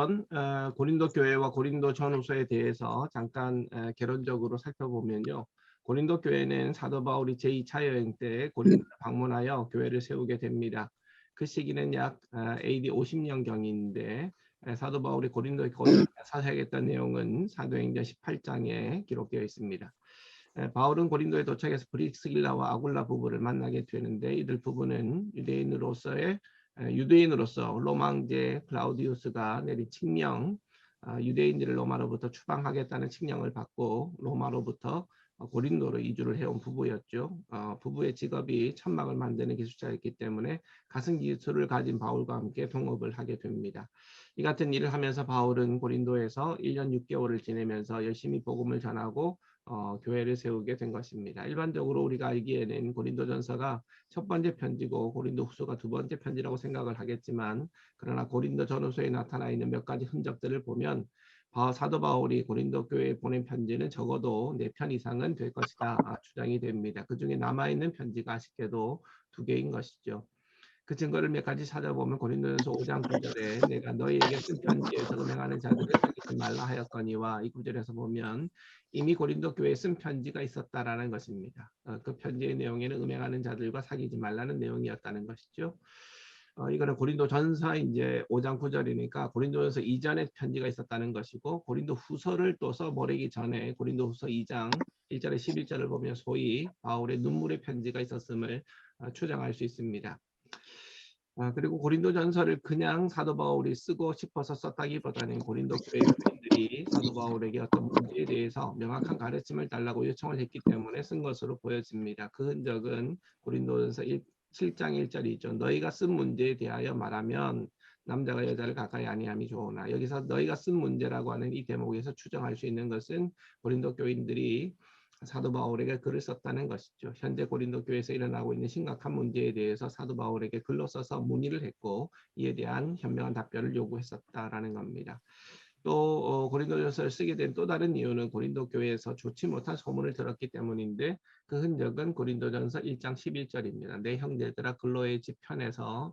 우선 고린도 교회와 고린도 전후서에 대해서 잠깐 개론적으로 살펴보면요. 고린도 교회는 사도 바울이 제2차 여행 때 고린도를 방문하여 교회를 세우게 됩니다. 그 시기는 약 AD 50년경인데 사도 바울이 고린도에 사역했던 내용은 사도행전 18장에 기록되어 있습니다. 바울은 고린도에 도착해서 브리스길라와 아굴라 부부를 만나게 되는데 이들 부부는 유대인으로서 로마 황제 클라우디우스가 내린 칙령, 유대인들을 로마로부터 추방하겠다는 칙령을 받고 로마로부터 고린도로 이주를 해온 부부였죠. 부부의 직업이 천막을 만드는 기술자였기 때문에 가슴 기술을 가진 바울과 함께 동업을 하게 됩니다. 이 같은 일을 하면서 바울은 고린도에서 1년 6개월을 지내면서 열심히 복음을 전하고 교회를 세우게 된 것입니다. 일반적으로 우리가 알기에는 고린도전서가 첫 번째 편지고 고린도후서가 두 번째 편지라고 생각을 하겠지만, 그러나 고린도전후서에 나타나 있는 몇 가지 흔적들을 보면 사도 바울이 고린도 교회에 보낸 편지는 적어도 4편 이상은 될 것이다 추정이 됩니다. 그 중에 남아있는 편지가 아쉽게도 2개인 것이죠. 그 증거를 몇 가지 찾아보면 고린도전서 5장 9절에 내가 너희에게 쓴 편지에서 음행하는 자들을 사귀지 말라 하였거니와, 이 구절에서 보면 이미 고린도 교회에 쓴 편지가 있었다라는 것입니다. 그 편지의 내용에는 음행하는 자들과 사귀지 말라는 내용이었다는 것이죠. 이거는 고린도전서 이제 5장 9절이니까 고린도전서 이전에 편지가 있었다는 것이고, 고린도후서를 또 써버리기 전에 고린도후서 2장 1절에 11절을 보면 소위 바울의 눈물의 편지가 있었음을 추정할 수 있습니다. 그리고 고린도전서를 그냥 사도 바울이 쓰고 싶어서 썼다기보다는 고린도 교회 교인들이 사도 바울에게 어떤 문제에 대해서 명확한 가르침을 달라고 요청을 했기 때문에 쓴 것으로 보여집니다. 그 흔적은 고린도전서 7장 1절이죠. 너희가 쓴 문제에 대하여 말하면 남자가 여자를 가까이 아니함이 좋으나, 여기서 너희가 쓴 문제라고 하는 이 대목에서 추정할 수 있는 것은 고린도 교인들이 사도 바울에게 글을 썼다는 것이죠. 현재 고린도 교회에서 일어나고 있는 심각한 문제에 대해서 사도 바울에게 글로 써서 문의를 했고, 이에 대한 현명한 답변을 요구했었다라는 겁니다. 또 고린도전서를 쓰게 된 또 다른 이유는 고린도 교회에서 좋지 못한 소문을 들었기 때문인데, 그 흔적은 고린도전서 1장 11절입니다. 내 형제들아, 글로의 집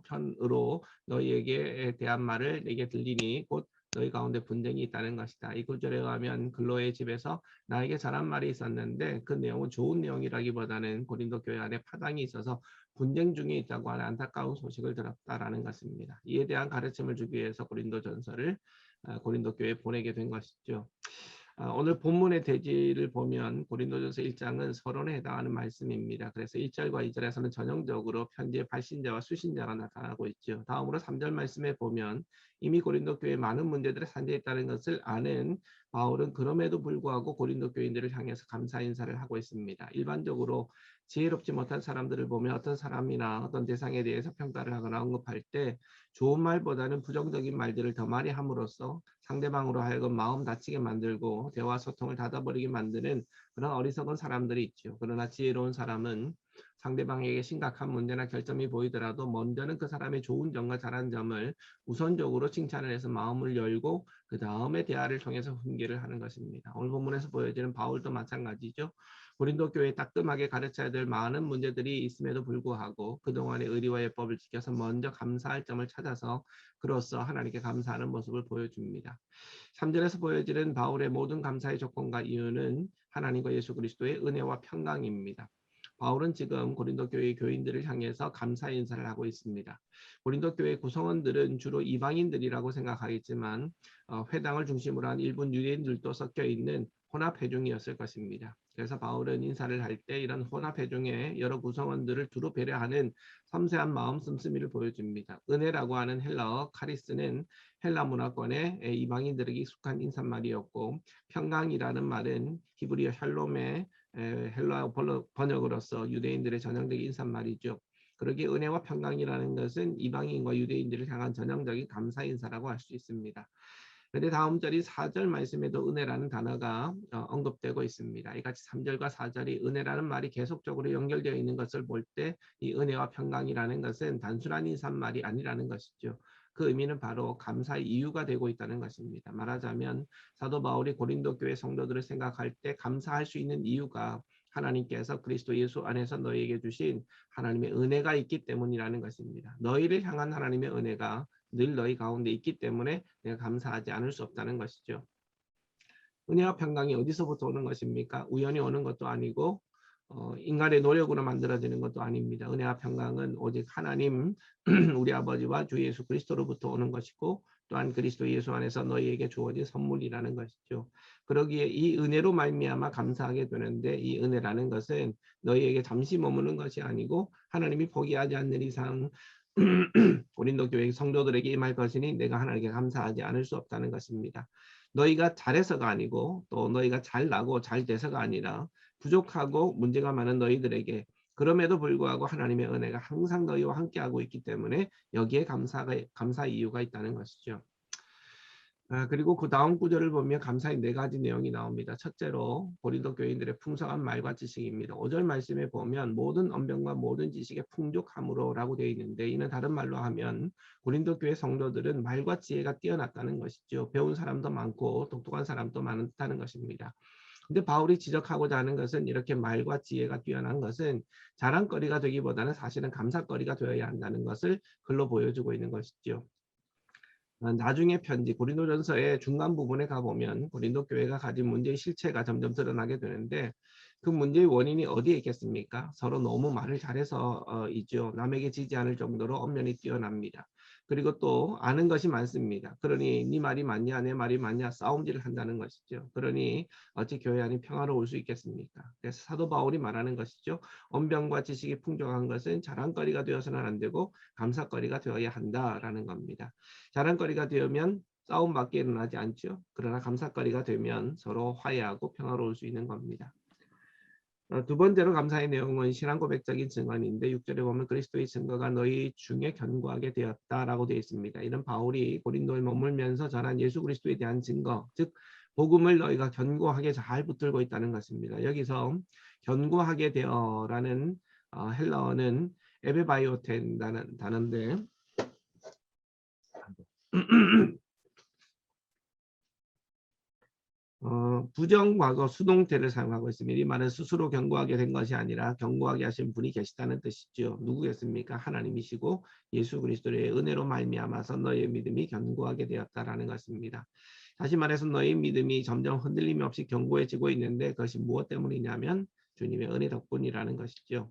편으로 너희에게 대한 말을 내게 들리니 곧 너희 가운데 분쟁이 있다는 것이다. 이 구절에 의하면 글로의 집에서 나에게 전한 말이 있었는데 그 내용은 좋은 내용이라기보다는 고린도 교회 안에 파당이 있어서 분쟁 중에 있다고 하는 안타까운 소식을 들었다라는 것입니다. 이에 대한 가르침을 주기 위해서 고린도 교회에 보내게 된 것이죠. 오늘 본문의 대지를 보면 고린도전서 1장은 서론에 해당하는 말씀입니다. 그래서 1절과 2절에서는 전형적으로 편지의 발신자와 수신자가 나타나고 있죠. 다음으로 3절 말씀에 보면 이미 고린도 교회에 많은 문제들이 산재했다는 것을 아는 바울은 그럼에도 불구하고 고린도 교인들을 향해서 감사 인사를 하고 있습니다. 일반적으로 지혜롭지 못한 사람들을 보면 어떤 사람이나 어떤 대상에 대해서 평가를 하거나 언급할 때 좋은 말보다는 부정적인 말들을 더 많이 함으로써 상대방으로 하여금 마음 다치게 만들고 대화 소통을 닫아버리게 만드는 그런 어리석은 사람들이 있죠. 그러나 지혜로운 사람은 상대방에게 심각한 문제나 결점이 보이더라도 먼저는 그 사람의 좋은 점과 잘한 점을 우선적으로 칭찬을 해서 마음을 열고 그 다음에 대화를 통해서 훈계를 하는 것입니다. 오늘 본문에서 보여지는 바울도 마찬가지죠. 고린도 교회에 따끔하게 가르쳐야 될 많은 문제들이 있음에도 불구하고 그동안의 의리와 예법을 지켜서 먼저 감사할 점을 찾아서 그로써 하나님께 감사하는 모습을 보여줍니다. 3절에서 보여지는 바울의 모든 감사의 조건과 이유는 하나님과 예수 그리스도의 은혜와 평강입니다. 바울은 지금 고린도 교회 교인들을 향해서 감사 인사를 하고 있습니다. 고린도 교회 구성원들은 주로 이방인들이라고 생각하겠지만 회당을 중심으로 한 일부 유대인들도 섞여 있는 혼합 회중이었을 것입니다. 그래서 바울은 인사를 할 때 이런 혼합 회중의 여러 구성원들을 두루 배려하는 섬세한 마음 씀씀이를 보여줍니다. 은혜라고 하는 헬라어 카리스는 헬라 문화권의 이방인들에게 익숙한 인사말이었고, 평강이라는 말은 히브리어 샬롬의 헬라 번역으로서 유대인들의 전형적인 인사말이죠. 그러기에 은혜와 평강이라는 것은 이방인과 유대인들을 향한 전형적인 감사 인사라고 할 수 있습니다. 그런데 다음 절인 4절 말씀에도 은혜라는 단어가 언급되고 있습니다. 이같이 3절과 4절이 은혜라는 말이 계속적으로 연결되어 있는 것을 볼 때 이 은혜와 평강이라는 것은 단순한 인사말이 아니라는 것이죠. 그 의미는 바로 감사의 이유가 되고 있다는 것입니다. 말하자면 사도 바울이 고린도 교회 성도들을 생각할 때 감사할 수 있는 이유가 하나님께서 그리스도 예수 안에서 너희에게 주신 하나님의 은혜가 있기 때문이라는 것입니다. 너희를 향한 하나님의 은혜가 늘 너희 가운데 있기 때문에 내가 감사하지 않을 수 없다는 것이죠. 은혜와 평강이 어디서부터 오는 것입니까? 우연히 오는 것도 아니고 인간의 노력으로 만들어지는 것도 아닙니다. 은혜와 평강은 오직 하나님 우리 아버지와 주 예수 그리스도로부터 오는 것이고 또한 그리스도 예수 안에서 너희에게 주어진 선물이라는 것이죠. 그러기에 이 은혜로 말미암아 감사하게 되는데 이 은혜라는 것은 너희에게 잠시 머무는 것이 아니고 하나님이 포기하지 않는 이상 고린도 교회 성도들에게 임할 것이니 내가 하나님께 감사하지 않을 수 없다는 것입니다. 너희가 잘해서가 아니고 또 너희가 잘나고 잘 돼서가 아니라 부족하고 문제가 많은 너희들에게 그럼에도 불구하고 하나님의 은혜가 항상 너희와 함께하고 있기 때문에 여기에 감사 이유가 있다는 것이죠. 그리고 그 다음 구절을 보면 감사의 네 가지 내용이 나옵니다. 첫째로 고린도 교인들의 풍성한 말과 지식입니다. 5절 말씀에 보면 모든 언변과 모든 지식의 풍족함으로 라고 되어 있는데 이는 다른 말로 하면 고린도 교회 성도들은 말과 지혜가 뛰어났다는 것이죠. 배운 사람도 많고 똑똑한 사람도 많다는 것입니다. 근데 바울이 지적하고자 하는 것은 이렇게 말과 지혜가 뛰어난 것은 자랑거리가 되기보다는 사실은 감사거리가 되어야 한다는 것을 글로 보여주고 있는 것이죠. 나중에 편지 고린도전서의 중간 부분에 가보면 고린도 교회가 가진 문제의 실체가 점점 드러나게 되는데 그 문제의 원인이 어디에 있겠습니까? 서로 너무 말을 잘해서이죠. 남에게 지지 않을 정도로 언변이 뛰어납니다. 그리고 또 아는 것이 많습니다. 그러니 네 말이 맞냐 내 말이 맞냐 싸움질을 한다는 것이죠. 그러니 어찌 교회 안이 평화로울 수 있겠습니까? 그래서 사도 바울이 말하는 것이죠. 언변과 지식이 풍족한 것은 자랑거리가 되어서는 안 되고 감사거리가 되어야 한다라는 겁니다. 자랑거리가 되면 싸움밖에 일어나지 않죠. 그러나 감사거리가 되면 서로 화해하고 평화로울 수 있는 겁니다. 두 번째로 감사의 내용은 신앙 고백적인 증언인데 6절에 보면 그리스도의 증거가 너희 중에 견고하게 되었다라고 되어 있습니다. 이런 바울이 고린도에 머물면서 전한 예수 그리스도에 대한 증거, 즉 복음을 너희가 견고하게 잘 붙들고 있다는 것입니다. 여기서 견고하게 되어라는 헬라어는 에베바이오텐이라는 단어인데 부정과거 수동태를 사용하고 있습니다. 이 말은 스스로 견고하게 된 것이 아니라 견고하게 하신 분이 계시다는 뜻이죠. 누구겠습니까? 하나님이시고 예수 그리스도의 은혜로 말미암아서 너의 믿음이 견고하게 되었다라는 것입니다. 다시 말해서 너의 믿음이 점점 흔들림 없이 견고해지고 있는데 그것이 무엇 때문이냐면 주님의 은혜 덕분이라는 것이죠.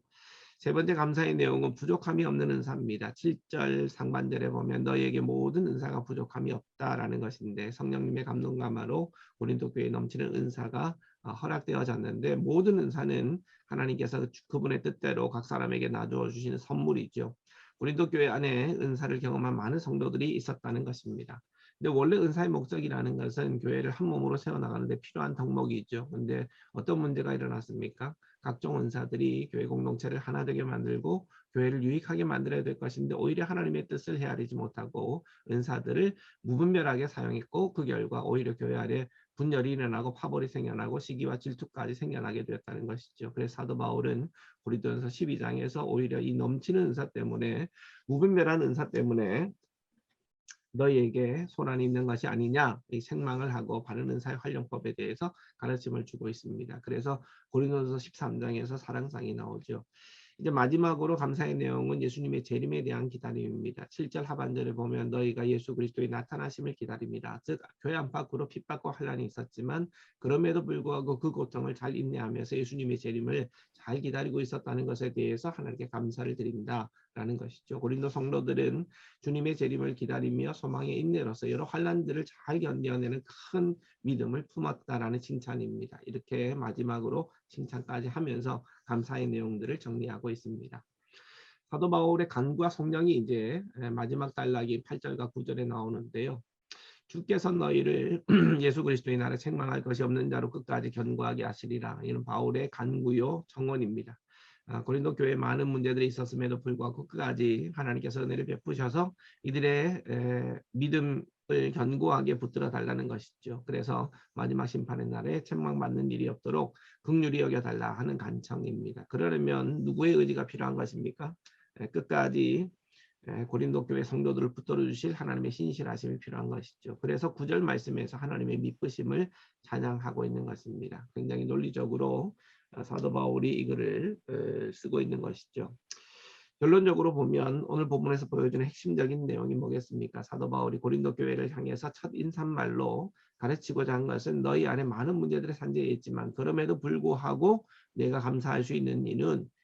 세 번째 감사의 내용은 부족함이 없는 은사입니다. 7절 상반절에 보면 너희에게 모든 은사가 부족함이 없다라는 것인데 성령님의 감동감화로 고린도 교회에 넘치는 은사가 허락되어졌는데 모든 은사는 하나님께서 그분의 뜻대로 각 사람에게 나누어 주시는 선물이죠. 고린도 교회 안에 은사를 경험한 많은 성도들이 있었다는 것입니다. 근데 원래 은사의 목적이라는 것은 교회를 한 몸으로 세워나가는데 필요한 덕목이죠. 근데 어떤 문제가 일어났습니까? 각종 은사들이 교회 공동체를 하나 되게 만들고 교회를 유익하게 만들어야 될 것인데 오히려 하나님의 뜻을 헤아리지 못하고 은사들을 무분별하게 사용했고 그 결과 오히려 교회 안에 분열이 일어나고 파벌이 생겨나고 시기와 질투까지 생겨나게 되었다는 것이죠. 그래서 사도 바울은 고린도전서 12장에서 오히려 이 넘치는 은사 때문에 무분별한 은사 때문에 너희에게 소란이 있는 것이 아니냐 이 책망을 하고 바른 은사의 활용법에 대해서 가르침을 주고 있습니다. 그래서 고린도서 13장에서 사랑상이 나오죠. 이제 마지막으로 감사의 내용은 예수님의 재림에 대한 기다림입니다. 7절 하반절에 보면 너희가 예수 그리스도의 나타나심을 기다립니다. 즉 교회 안팎으로 핍박과 환란이 있었지만 그럼에도 불구하고 그 고통을 잘 인내하면서 예수님의 재림을 잘 기다리고 있었다는 것에 대해서 하나님께 감사를 드린다라는 것이죠. 고린도 성도들은 주님의 재림을 기다리며 소망의 인내로서 여러 환란들을 잘 견뎌내는 큰 믿음을 품었다라는 칭찬입니다. 이렇게 마지막으로 칭찬까지 하면서 감사의 내용들을 정리하고 있습니다. 사도 바울의 간구와 성령이 이제 마지막 단락이 8절과 9절에 나오는데요. 주께서 너희를 예수 그리스도의 나라 책망할 것이 없는 자로 끝까지 견고하게 하시리라. 이는 바울의 간구요 청원입니다. 고린도 교회에 많은 문제들이 있었음에도 불구하고 끝까지 하나님께서 은혜를 베푸셔서 이들의 믿음을 견고하게 붙들어 달라는 것이죠. 그래서 마지막 심판의 날에 책망받는 일이 없도록 긍휼히 여겨달라 하는 간청입니다. 그러려면 누구의 의지가 필요한 것입니까? 끝까지 고린도 교회 성도들을 붙들어 주실 하나님의 신실하심이 필요한 것이죠. 그래서 9절 말씀에서 하나님의 미쁘심을 찬양하고 있는 것입니다. 굉장히 논리적으로 사도 바울이 이거를 쓰고 있는 것이죠. 결론적으로 보면 오늘 본문에서 보여주는 핵심적인 내용이 뭐겠습니까? 사도 바울이 고린도 교회를 향해서 첫 인사말로 가르치고자 한 것은 너희 안에 많은 문제들이 산재해 있지만 그럼에도 불구하고 내가 감사할 수 있는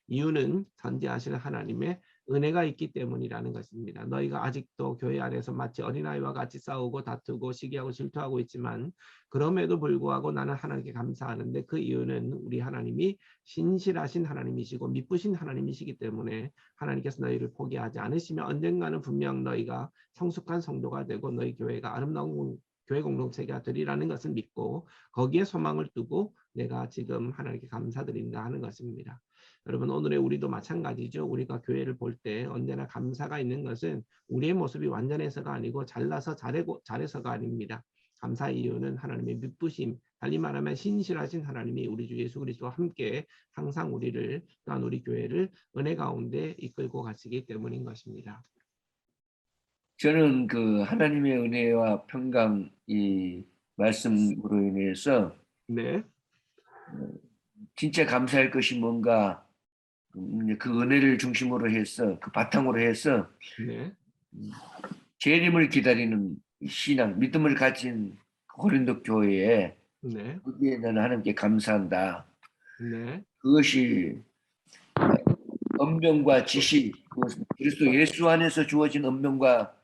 이유는 전지하시는 하나님의 은혜가 있기 때문이라는 것입니다. 너희가 아직도 교회 안에서 마치 어린아이와 같이 싸우고 다투고 시기하고 질투하고 있지만 그럼에도 불구하고 나는 하나님께 감사하는데 그 이유는 우리 하나님이 신실하신 하나님이시고 미쁘신 하나님이시기 때문에 하나님께서 너희를 포기하지 않으시며 언젠가는 분명 너희가 성숙한 성도가 되고 너희 교회가 아름다운 교회 공동체가 되리라는 것을 믿고 거기에 소망을 두고 내가 지금 하나님께 감사드린다 하는 것입니다. 여러분 오늘의 우리도 마찬가지죠. 우리가 교회를 볼 때 언제나 감사가 있는 것은 우리의 모습이 완전해서가 아니고 잘나서 잘해서가 아닙니다. 감사의 이유는 하나님의 미쁘심, 달리 말하면 신실하신 하나님이 우리 주 예수 그리스도와 함께 항상 우리를 또한 우리 교회를 은혜 가운데 이끌고 가시기 때문인 것입니다. 저는 그 하나님의 은혜와 평강 이 말씀으로 인해서 네. 진짜 감사할 것이 뭔가 그 은혜를 중심으로 해서 그 바탕으로 해서 네. 재림을 기다리는 신앙, 믿음을 가진 고린도 교회에 네. 거기에 나는 하나님께 감사한다. 네. 그것이 언명과 지식, 그리스도 예수 안에서 주어진 언명과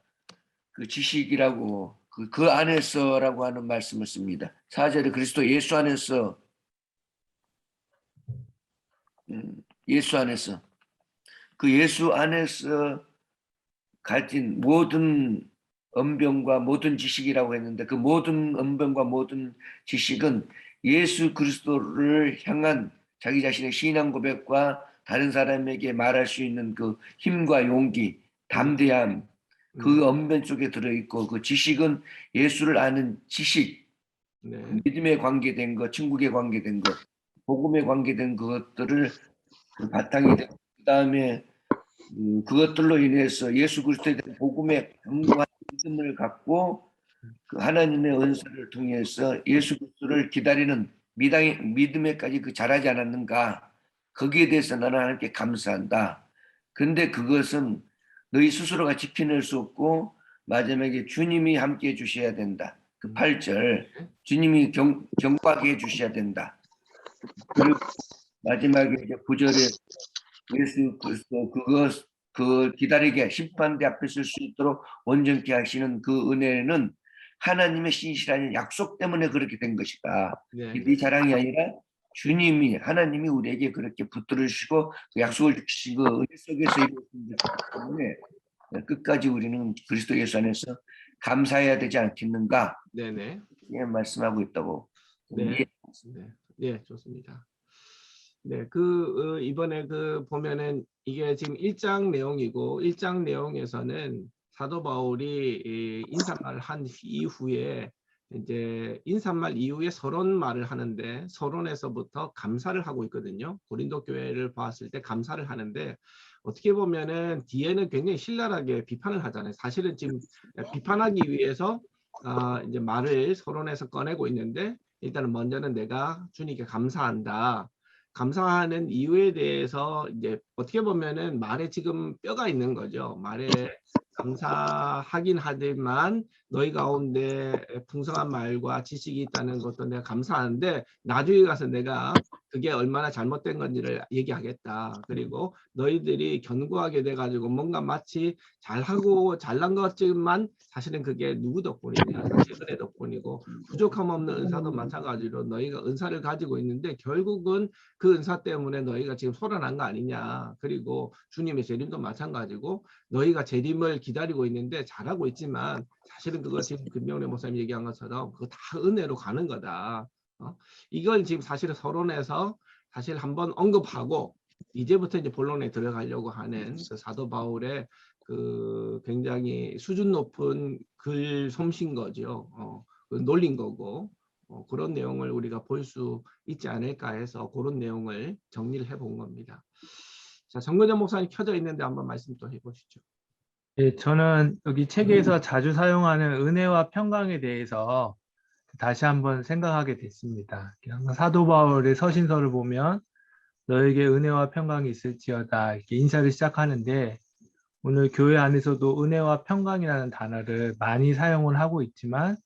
그 지식이라고 그 안에서라고 하는 말씀을 씁니다. 4절에 그리스도 예수 안에서 예수 안에서 그 예수 안에서 가진 모든 언병과 모든 지식이라고 했는데 그 모든 언병과 모든 지식은 예수 그리스도를 향한 자기 자신의 신앙 고백과 다른 사람에게 말할 수 있는 그 힘과 용기, 담대함, 그 언변 속에 들어있고 그 지식은 예수를 아는 지식, 네. 믿음에 관계된 것, 천국에 관계된 것, 복음에 관계된 것들을 그 바탕이 되고 그 다음에 그것들로 인해서 예수 그리스도에 대한 복음의 강력한 믿음을 갖고 그 하나님의 은사를 통해서 예수 그리스도를 기다리는 믿음에까지 그 잘하지 않았는가? 거기에 대해서 나는 하나님께 감사한다. 근데 그것은 너희 스스로가 지켜낼 수 없고 마지막에 주님이 함께 해주셔야 된다. 그 8절 주님이 경고하게 해주셔야 된다. 그리고 마지막에 9절에 예수 그리스도 그 기다리게 심판대 앞에 설 수 있도록 온전케 하시는 그 은혜는 하나님의 신실한 약속 때문에 그렇게 된 것이다. 네 자랑이 아니라 주님이 하나님이 우리에게 그렇게 붙들으시고 그 약속을 주신 그 은혜 속에서 이루어진 것이기 때문에 끝까지 우리는 그리스도 예수 안에서 감사해야 되지 않겠는가? 네네. 예, 말씀하고 있다고. 네. 네. 네, 좋습니다. 네, 이번에 보면은 이게 지금 1장 내용이고 1장 내용에서는 사도 바울이 인사말을 한 이후에 이제 인사말 이후에 서론 말을 하는데 서론에서부터 감사를 하고 있거든요. 고린도 교회를 봤을 때 감사를 하는데 어떻게 보면은 뒤에는 굉장히 신랄하게 비판을 하잖아요. 사실은 지금 비판하기 위해서 이제 말을 서론에서 꺼내고 있는데 일단은 먼저는 내가 주님께 감사한다. 감사하는 이유에 대해서 이제 어떻게 보면은 말에 지금 뼈가 있는 거죠. 말에 감사하긴 하지만 너희 가운데 풍성한 말과 지식이 있다는 것도 내가 감사하는데 나중에 가서 내가 그게 얼마나 잘못된 건지를 얘기하겠다. 그리고 너희들이 견고하게 돼가지고 뭔가 마치 잘하고 잘난 것지만 사실은 그게 누구 덕분이냐? 사실 은혜 덕분이고 부족함 없는 은사도 마찬가지로 너희가 은사를 가지고 있는데 결국은 그 은사 때문에 너희가 지금 소란한 거 아니냐. 그리고 주님의 재림도 마찬가지고 너희가 재림을 기다리고 있는데 잘하고 있지만 사실은 그거 지금 김명래 목사님 얘기한 것처럼 그거 다 은혜로 가는 거다. 이걸 지금 사실은 서론에서 사실 한번 언급하고 이제부터 이제 본론에 들어가려고 하는 그 사도 바울의 그 굉장히 수준 높은 글 솜씨인 거죠. 놀린 거고 그런 내용을 우리가 볼 수 있지 않을까 해서 그런 내용을 정리를 해본 겁니다. 자, 정근현 목사님 켜져 있는데 한번 말씀 또 해보시죠. 예, 저는 여기 책에서 자주 사용하는 은혜와 평강에 대해서 다시 한번 생각하게 됐습니다. 사도 바울의 서신서를 보면 너에게 은혜와 평강이 있을지어다 이렇게 인사를 시작하는데 오늘 교회 안에서도 은혜와 평강이라는 단어를 많이 사용을 하고 있지만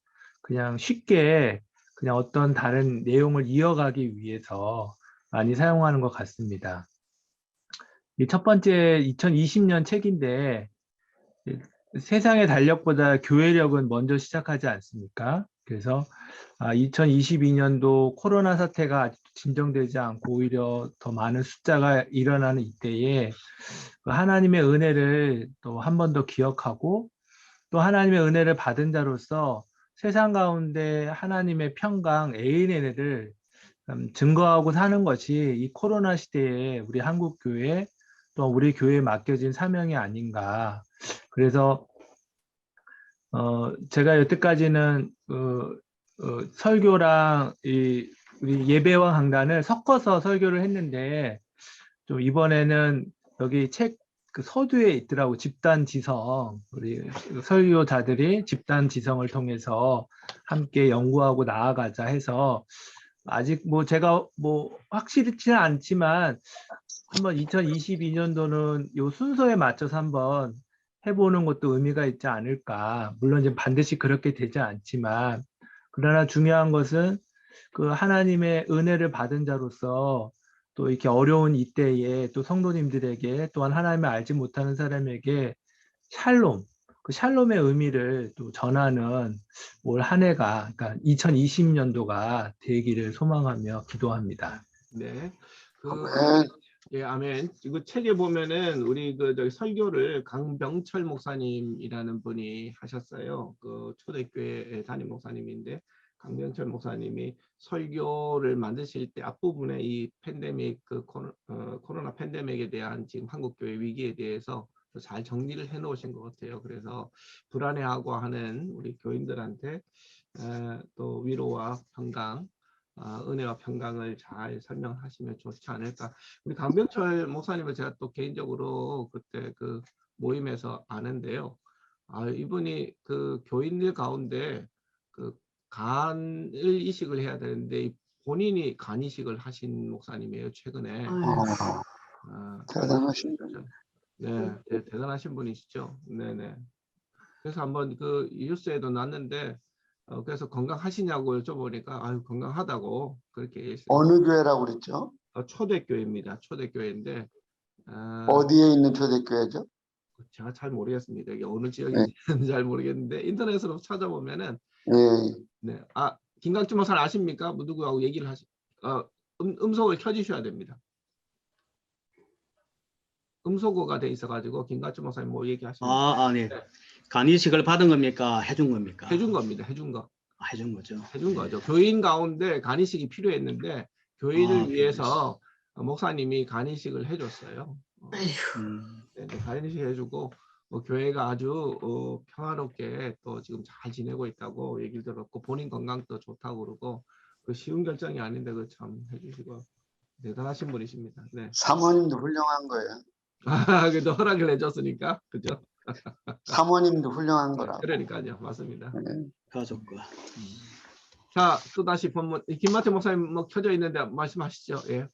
그냥 쉽게 그냥 어떤 다른 내용을 이어가기 위해서 많이 사용하는 것 같습니다. 이 첫 번째 2020년 책인데 세상의 달력보다 교회력은 먼저 시작하지 않습니까? 그래서 2022년도 코로나 사태가 아직 진정되지 않고 오히려 더 많은 숫자가 일어나는 이때에 그 하나님의 은혜를 또 한 번 더 기억하고 또 하나님의 은혜를 받은 자로서 세상 가운데 하나님의 평강, ANN을 증거하고 사는 것이 이 코로나 시대에 우리 한국 교회 또 우리 교회에 맡겨진 사명이 아닌가. 그래서 제가 여태까지는 설교랑 우리 예배와 강단을 섞어서 설교를 했는데 좀 이번에는 여기 책 그 서두에 있더라고 집단 지성 우리 설교자들이 집단 지성을 통해서 함께 연구하고 나아가자 해서 아직 뭐 제가 뭐 확실치는 않지만 한번 2022년도는 요 순서에 맞춰서 한번 해보는 것도 의미가 있지 않을까. 물론 이제 반드시 그렇게 되지 않지만 그러나 중요한 것은 그 하나님의 은혜를 받은 자로서 또 이렇게 어려운 이때에 또 성도님들에게 또한 하나님을 알지 못하는 사람에게 샬롬, 그 샬롬의 의미를 또 전하는 올 한 해가, 그러니까 2020년도가 되기를 소망하며 기도합니다. 네. 아멘. 예, 아멘. 그 책에 보면은 우리 그 저기 설교를 강병철 목사님이라는 분이 하셨어요. 그 초대교회 담임 목사님인데 강병철 목사님이 설교를 만드실 때 앞부분에 이 팬데믹 그 코로나 팬데믹에 대한 지금 한국 교회 위기에 대해서 잘 정리를 해 놓으신 것 같아요. 그래서 불안해하고 하는 우리 교인들한테 또 위로와 평강, 은혜와 평강을 잘 설명하시면 좋지 않을까. 우리 강병철 목사님을 제가 또 개인적으로 그때 그 모임에서 아는데요. 이분이 그 교인들 가운데 그 간을 이식을 해야 되는데 본인이 간 이식을 하신 목사님이에요. 최근에. 대단하십니다. 네, 대단하신 분이시죠. 네네. 그래서 한번 그 뉴스에도 났는데 그래서 건강하시냐고 여쭤보니까 아유 건강하다고 그렇게 얘기했어요. 어느 교회라고 그랬죠? 초대교회입니다. 초대교회인데 어디에 있는 초대교회죠? 제가 잘 모르겠습니다. 이게 어느 네. 지역인지는 잘 모르겠는데 인터넷으로 찾아보면은 예. 네, 김강주 목사님 아십니까? 뭐 누구하고 얘기를 음소거를 켜주셔야 됩니다. 음소거가 돼 있어가지고 김강주 목사님 뭐 얘기하시면 네. 간이식을 받은 겁니까? 해준 겁니까? 해준 겁니다. 해준 거. 해준 거죠. 해준 거죠. 교인 가운데 간이식이 필요했는데 교인을 위해서 목사님이 간이식을 해줬어요. 네, 간이식 해주고 교회가 아주 평화롭게 또 지금 잘 지내고 있다고 얘기를 들었고 본인 건강도 좋다고 그러고 그 쉬운 결정이 아닌데 그 참 해주시고 대단하신 분이십니다. 네. 사모님도 훌륭한 거예요. 그래도 허락을 해줬으니까 그죠? 사모님도 훌륭한 거라고. 그러니까요, 맞습니다. 네. 가족과. 자, 또 다시 본문 김마태 목사님 뭐 켜져 있는데 말씀하시죠. 예.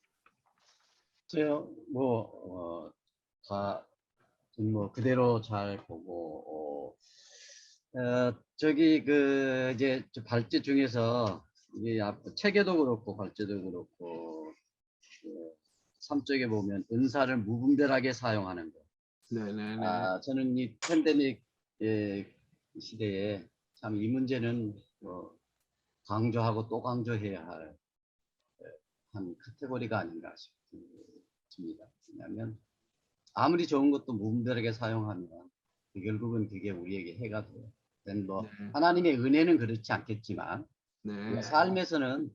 다 그대로 잘 보고 저기 그 이제 발제 중에서 이게 체계도 그렇고 발제도 그렇고 3쪽에 보면 은사를 무분별하게 사용하는 거. 네네네. 저는 이 팬데믹 시대에 참 이 문제는 강조하고 또 강조해야 할 한 카테고리가 아닌가 싶습니다. 왜냐하면 아무리 좋은 것도 무분별하게 사용하면 결국은 그게 우리에게 해가 돼요. 뭐 하나님의 은혜는 그렇지 않겠지만 네. 삶에서는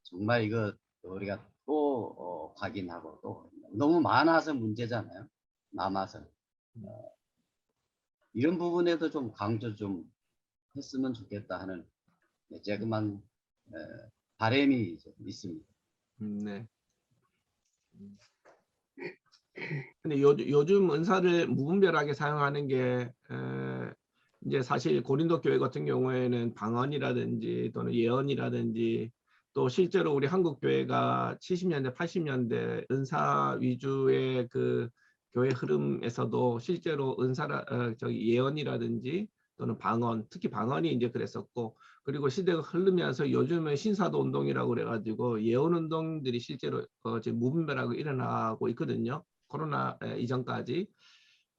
정말 이거 우리가 또 확인하고 또 너무 많아서 문제잖아요. 남아서 이런 부분에도 좀 강조 좀 했으면 좋겠다 하는 조그만 바람이 있습니다. 네. 근데 요즘 은사를 무분별하게 사용하는 게 이제 사실 고린도 교회 같은 경우에는 방언이라든지 또는 예언이라든지 또 실제로 우리 한국 교회가 70년대, 80년대 은사 위주의 그 교회 흐름에서도 실제로 저기 예언이라든지 또는 방언, 특히 방언이 이제 그랬었고, 그리고 시대가 흐르면서 요즘은 신사도 운동이라고 그래가지고 예언 운동들이 실제로 지금 무분별하게 일어나고 있거든요. 코로나 이전까지.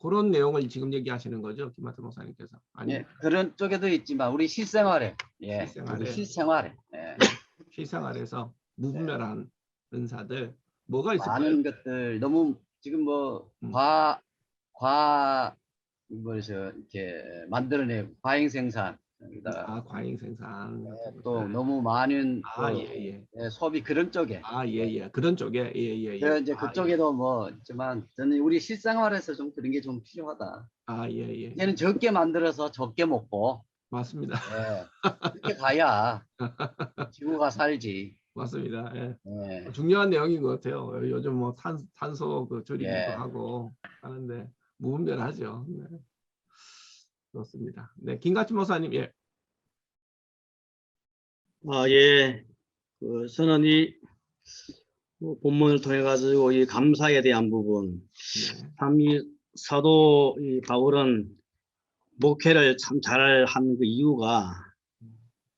그런 내용을 지금 얘기하시는 거죠, 김하태 목사님께서? 아니, 예, 그런 쪽에도 있지만 우리 실생활에, 예, 실생활에. 우리 실생활에, 예, 실생활에서 무분별한 은사들 뭐가 있을까요? 많은 것들 너무 지금 뭐 음. 뭐죠 이렇게 만들어낸 과잉 생산, 여기다가 과잉 생산 같은 또 것들. 너무 많은 예. 예, 소비 그런 쪽에. 예. 그런 쪽에 예. 그래서 이제 그쪽에도 뭐 있지만 저는 우리 실생활에서 좀 그런 게 좀 필요하다. 예. 이제는 적게 만들어서 적게 먹고, 맞습니다. 예, 그렇게 가야 지구가 살지. 맞습니다. 예. 예, 중요한 내용인 것 같아요. 요즘 뭐 탄소 그 줄이기도 예. 하고 하는데 무분별하죠. 네. 그렇습니다. 네, 김가치 목사님, 예. 예. 저는 이 본문을 통해 가지고 이 감사에 대한 부분, 네. 참 이 사도 이 바울은 목회를 참 잘한 그 이유가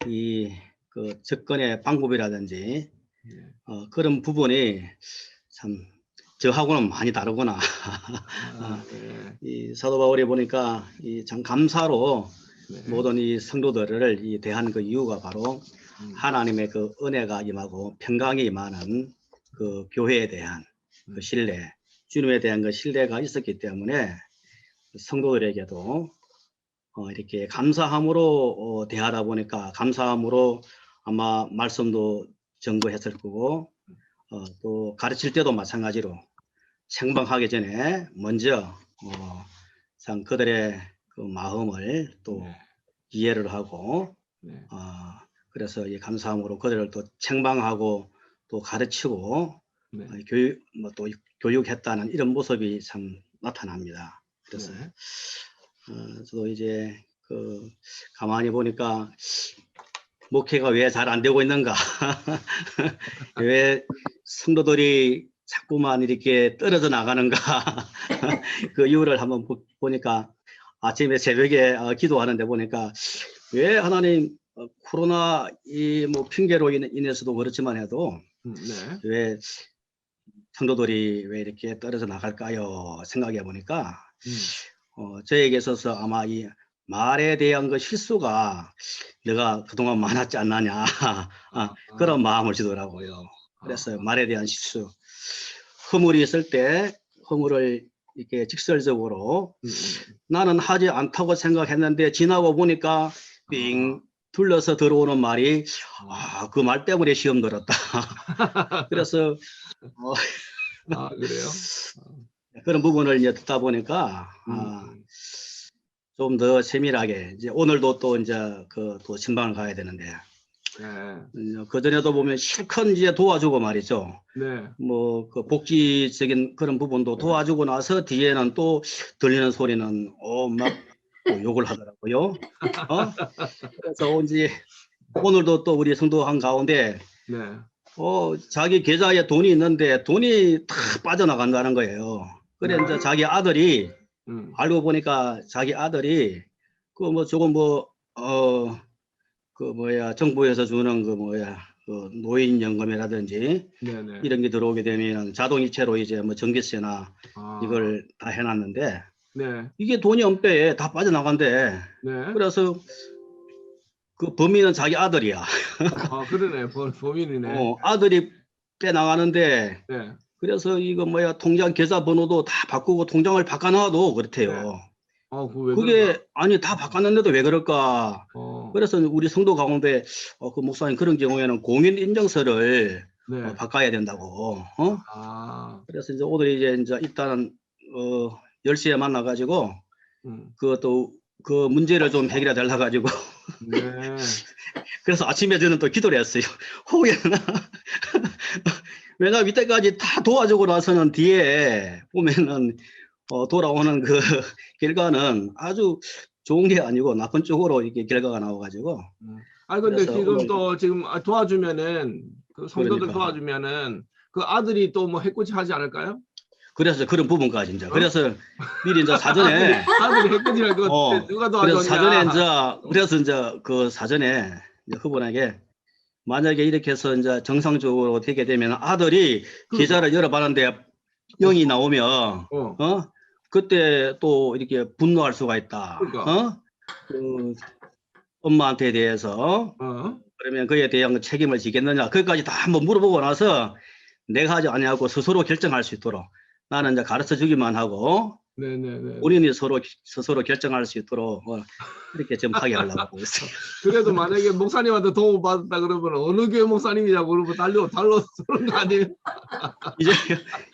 이 그 접근의 방법이라든지 네. 그런 부분이 참 저하고는 많이 다르구나. 네. 이 사도 바울이 보니까 이 참 감사로 네. 모든 이 성도들을 이 대한 그 이유가 바로 음. 하나님의 그 은혜가 임하고 평강이 임하는 그 교회에 대한 그 신뢰, 주님에 대한 그 신뢰가 있었기 때문에 성도들에게도 이렇게 감사함으로 대하다 보니까 감사함으로 아마 말씀도 전거했을 거고 또 가르칠 때도 마찬가지로 생방하기 전에 먼저 참 그들의 그 마음을 또 이해를 하고 네. 그래서 이 감사함으로 그들을 또 책망하고 또 가르치고 네. 또 교육했다는 이런 모습이 참 나타납니다. 그래서 네. 저도 이제 그 가만히 보니까 목회가 왜 잘 안 되고 있는가? 왜 성도들이 자꾸만 이렇게 떨어져 나가는가? 그 이유를 한번 보니까 아침에 새벽에 기도하는데 보니까 왜 하나님 코로나 이 뭐 핑계로 인해서도 그렇지만 해도 네. 왜 성도들이 왜 이렇게 떨어져 나갈까요? 생각해 보니까 저에게 있어서 아마 이 말에 대한 그 실수가 내가 그동안 많았지 않느냐 그런 마음을 주더라고요. 그래서 말에 대한 실수, 허물이 있을 때 허물을 이렇게 직설적으로 나는 하지 않다고 생각했는데 지나고 보니까 빙 둘러서 들어오는 말이 그 말 때문에 시험 들었다. 그래서 그래요? 그런 부분을 이제 듣다 보니까 좀 더 세밀하게 이제 오늘도 또 이제 또 신방을 가야 되는데 그 전에도 보면 실컷 이제 도와주고 말이죠. 네. 뭐 그 복지적인 그런 부분도 도와주고 나서 뒤에는 또 들리는 소리는 막 또 욕을 하더라고요. 그래서 이제 오늘도 또 우리 성도 한 가운데 네. 자기 계좌에 돈이 있는데 돈이 다 빠져나간다는 거예요. 그래 이제 자기 아들이 알고 보니까 자기 아들이 그 뭐 조금 정부에서 주는 그 노인연금이라든지 네네. 이런 게 들어오게 되면 자동이체로 이제 뭐 전기세나 이걸 다 해놨는데 네. 이게 돈이 없대. 다 빠져나간대. 네. 그래서 그 범인은 자기 아들이야. 그러네. 범인이네. 아들이 빼나가는데 네. 그래서 이거 통장 계좌 번호도 다 바꾸고 통장을 바꿔놔도 그렇대요. 네. 왜 그게 그럴까? 아니 다 바꿨는데도 왜 그럴까? 그래서 우리 성도 가운데 그 목사님 그런 경우에는 공인 인증서를 네. 바꿔야 된다고. 그래서 이제 오늘 이제 일단은 10시에 만나가지고 그것도 그 문제를 좀 해결해 달라 가지고 네. 그래서 아침에 저는 또 기도를 했어요. 혹여나 왜냐면 이때까지 다 도와주고 나서는 뒤에 보면은 돌아오는 그 결과는 아주 좋은 게 아니고 나쁜 쪽으로 이렇게 결과가 나와가지고 아 근데 그래서 지금 오늘- 또 지금 도와주면은 그 성도들 그러니까. 도와주면은 그 아들이 또 뭐 해코지 하지 않을까요? 그래서 그런 부분까지 이제 어? 그래서 미리 이제 사전에 아들이 해코지 할 거 누가 그래서 사전에 도와줬냐? 이제 그래서 이제 그 사전에 이제 후보에게 만약에 이렇게 해서 이제 정상적으로 되게 되면 아들이 계좌를 열어봤는데 0이 나오면 어. 그때 또 이렇게 분노할 수가 있다. 그러니까. 그 엄마한테 대해서 그러면 그에 대한 책임을 지겠느냐 거기까지 다 한번 물어보고 나서 내가 하지 아니하고 스스로 결정할 수 있도록 나는 이제 가르쳐 주기만 하고 네네네. 본인이 스스로 결정할 수 있도록 이렇게 좀 하게 하려고 하고 있어요. 그래도 만약에 목사님한테 도움을 받았다 그러면 어느 교회 목사님이냐고 그러면 달로 그런 거 아니에요?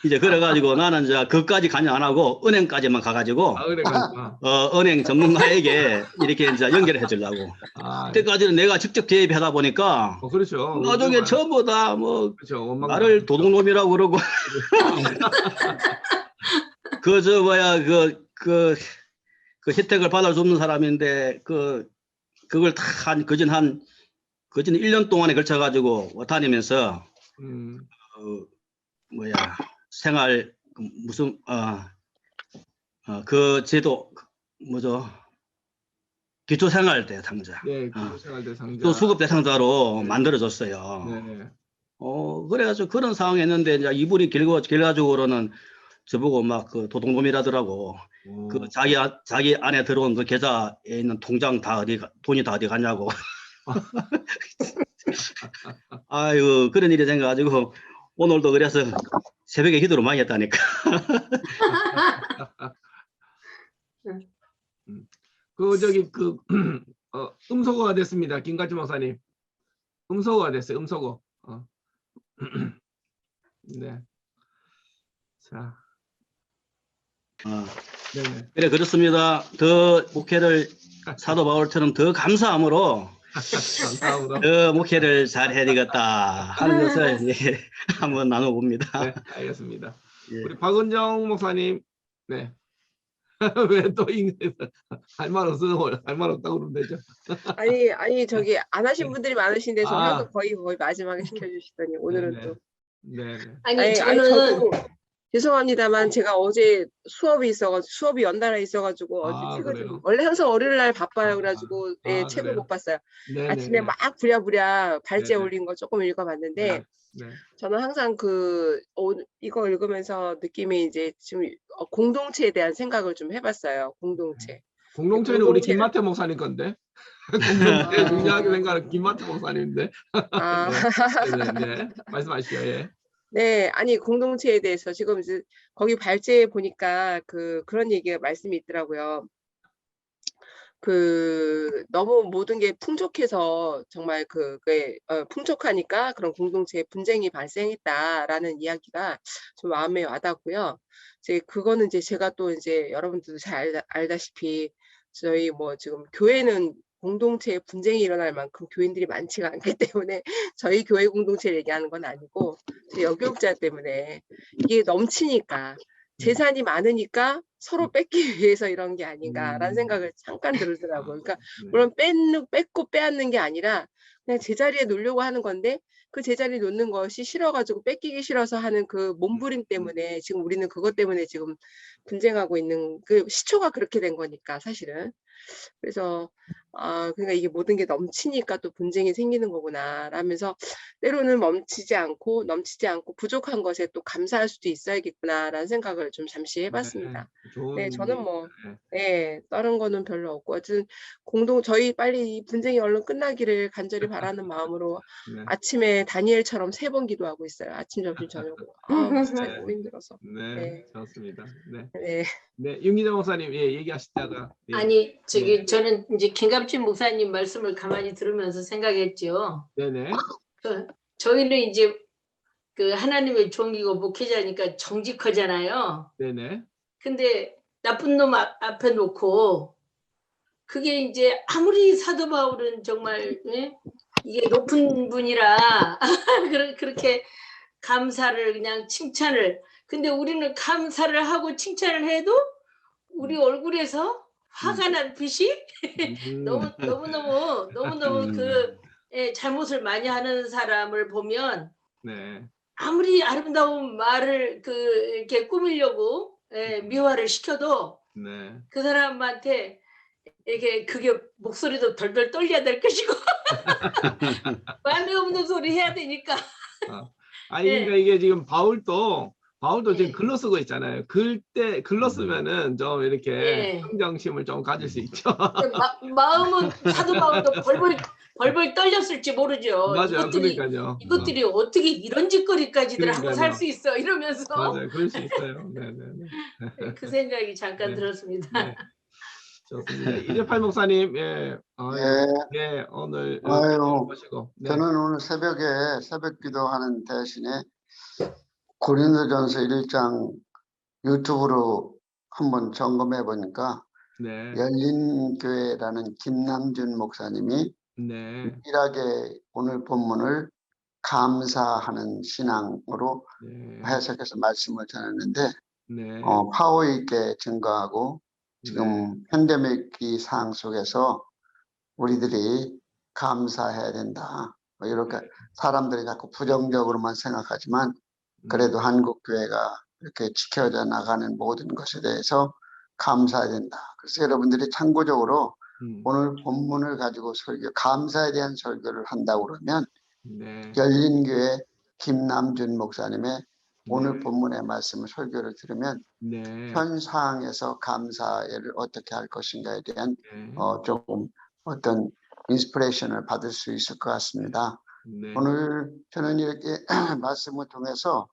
이제 그래가지고 나는 이제 그까지 관여 안 하고 은행까지만 가가지고 아 그러니까. 은행 전문가에게 이렇게 이제 연결해 주려고. 아, 그때까지는 내가 직접 개입하다 보니까 그렇죠. 나중에 전부 다 뭐 그렇죠. 원망 나를 도둑놈이라고 그러고 그저 뭐야 그 혜택을 받을 수 없는 사람인데 그걸 다 그전 1년 동안에 걸쳐 가지고 다니면서 뭐야 생활 무슨 그 제도 뭐죠 기초생활 대상자 네, 기초생활 대상자. 또 수급 대상자로 만들어졌어요. 네. 그래가지고 그런 상황이 있는데 이제 이분이 결과적으로는 저보고 막 그 도둑놈이라더라고. 그 자기 안에 들어온 그 계좌에 있는 통장 돈이 다 어디 갔냐고. 아유 그런 일이 생겨가지고 오늘도 그래서 새벽에 기도를 많이 했다니까. 음소거가 됐습니다. 김가지 목사님. 음소거가 됐어요. 음소거. 네. 자. 네네. 그래 그렇습니다. 더 목회를 사도 바울처럼 더 감사함으로 더 목회를 잘 해야 되겠다 하는 것을 한번 나눠봅니다. 네, 알겠습니다. 예. 우리 박은정 목사님. 네. 왜 또 할 말 없어? 할 말 없다고 그러면 되죠. 아니 저기 안 하신 분들이 많으신데 저 하도 거의 마지막에 시켜주시더니 오늘은 네네. 또. 네. 아니 저도 죄송합니다만 제가 어제 수업이 연달아 있어가지고 어제 책을 좀 원래 항상 월요일 날 바빠요. 그래가지고 책을 그래요? 못 봤어요. 네네. 아침에 막 부랴부랴 발제 네네. 올린 거 조금 읽어봤는데 네. 저는 항상 이거 읽으면서 느낌이 이제 좀 공동체에 대한 생각을 좀 해봤어요. 공동체는 우리 김마태 목사님 건데. 공동체 중요하게 생각하는 김마태 목사님인데. 네. 말씀하시죠. 예. 네, 아니 공동체에 대해서 지금 이제 거기 발제에 보니까 그런 말씀이 있더라고요. 너무 모든 게 풍족해서 정말 그게 풍족하니까 그런 공동체에 분쟁이 발생했다라는 이야기가 좀 마음에 와닿고요. 그거는 제가 또 여러분들도 잘 알다시피 저희 뭐 지금 교회는 공동체에 분쟁이 일어날 만큼 교인들이 많지가 않기 때문에 저희 교회 공동체를 얘기하는 건 아니고 여교육자 때문에 이게 넘치니까 재산이 많으니까 서로 뺏기 위해서 이런 게 아닌가라는 생각을 잠깐 들더라고요. 그러니까 물론 뺏고 빼앗는 게 아니라 그냥 제자리에 놓으려고 하는 건데 그 제자리에 놓는 것이 싫어가지고 뺏기기 싫어서 하는 그 몸부림 때문에 지금 우리는 그것 때문에 지금 분쟁하고 있는 시초가 그렇게 된 거니까 사실은. 그래서 그러니까 이게 모든 게 넘치니까 또 분쟁이 생기는 거구나 라면서 때로는 넘치지 않고 부족한 것에 또 감사할 수도 있어야겠구나라는 생각을 좀 잠시 해봤습니다. 네, 저는 뭐 다른 거는 별로 없고 어쨌든 저희 빨리 이 분쟁이 얼른 끝나기를 간절히 바라는 마음으로 아침에 다니엘처럼 3번 기도하고 있어요. 아침, 점심, 저녁으로. 진짜 너무 힘들어서. 네, 좋습니다. 네. 네, 윤기자 목사님, 얘기하시다가. 아니, 저는 이제 김갑진 목사님 말씀을 가만히 들으면서 생각했죠. 네네. 저희는 이제 하나님의 종이고 목회자니까 정직하잖아요. 네네. 근데 나쁜 놈 앞에 놓고 그게 이제 아무리 사도 바울은 정말 이게 높은 분이라 그렇게 감사를 그냥 칭찬을 근데 우리는 감사를 하고 칭찬을 해도 우리 얼굴에서 화가 난 빛이 너무너무 잘못을 많이 하는 사람을 보면 네. 아무리 아름다운 말을 이렇게 꾸미려고 미화를 시켜도 네. 그 사람한테 이렇게 그게 목소리도 덜덜 떨려야 될 것이고 마음에 없는 소리 해야 되니까. 아니 예. 그러니까 이게 지금 바울도 지금 예. 글로 쓰고 있잖아요. 글로 쓰면은 좀 이렇게 예. 평정심을 좀 가질 수 있죠. 마음은 사도 바울도 벌벌 떨렸을지 모르죠. 맞아요. 그러니까요. 이것들이 어떻게 이런 짓거리까지들 하고 살 그러니까요. 수 있어 이러면서 맞아요. 그럴 수 있어요. 네네네. 그 생각이 잠깐 네. 들었습니다. 네. 좋습니다. 이재팔 목사님, 예, 예, 오늘 아유, 보시고, 네, 저는 오늘 새벽에 새벽 기도하는 대신에 고린도전서 1장 유튜브로 한번 점검해 보니까 네, 열린교회라는 김남준 목사님이 네, 유일하게 오늘 본문을 감사하는 신앙으로 네, 해석해서 말씀을 전했는데 네, 파워 있게 증거하고 네, 지금 팬데믹 상황 속에서 우리들이 감사해야 된다. 뭐 이렇게 사람들이 자꾸 부정적으로만 생각하지만 그래도 한국 교회가 이렇게 지켜져 나가는 모든 것에 대해서 감사해야 된다. 그래서 여러분들이 참고적으로 오늘 본문을 가지고 감사에 대한 설교를 한다고 그러면 네, 열린교회 김남준 목사님의 오늘 네, 본문의 말씀을 설교를 들으면 네, 현 상황에서 감사를 어떻게 할 것인가에 대한 네, 조금 어떤 인스피레이션을 받을 수 있을 것 같습니다. 네, 오늘 저는 이렇게 말씀을 통해서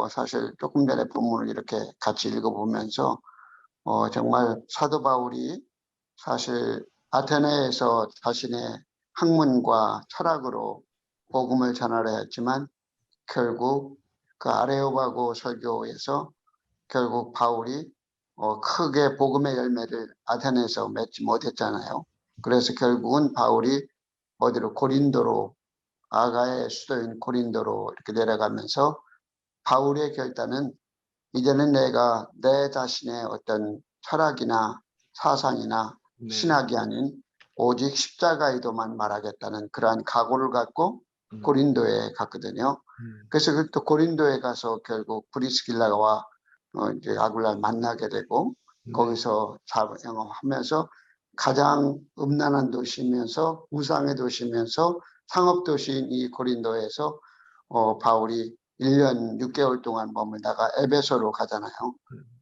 사실 조금 전에 본문을 이렇게 같이 읽어보면서 정말 사도 바울이 사실 아테네에서 자신의 학문과 철학으로 복음을 전하려 했지만 결국 그 아레오바고 설교에서 결국 바울이 크게 복음의 열매를 아테네에서 맺지 못했잖아요. 그래서 결국은 바울이 어디로 고린도로 아가의 수도인 고린도로 이렇게 내려가면서 바울의 결단은 이제는 내가 내 자신의 어떤 철학이나 사상이나 네, 신학이 아닌 오직 십자가이도만 말하겠다는 그러한 각오를 갖고 고린도에 갔거든요. 그래서 또 고린도에 가서 결국 브리스길라와 이제 아굴라를 만나게 되고 거기서 영업하면서 가장 음란한 도시면서 우상의 도시면서 상업 도시인 이 고린도에서 바울이 1년 6개월 동안 머물다가 에베소로 가잖아요.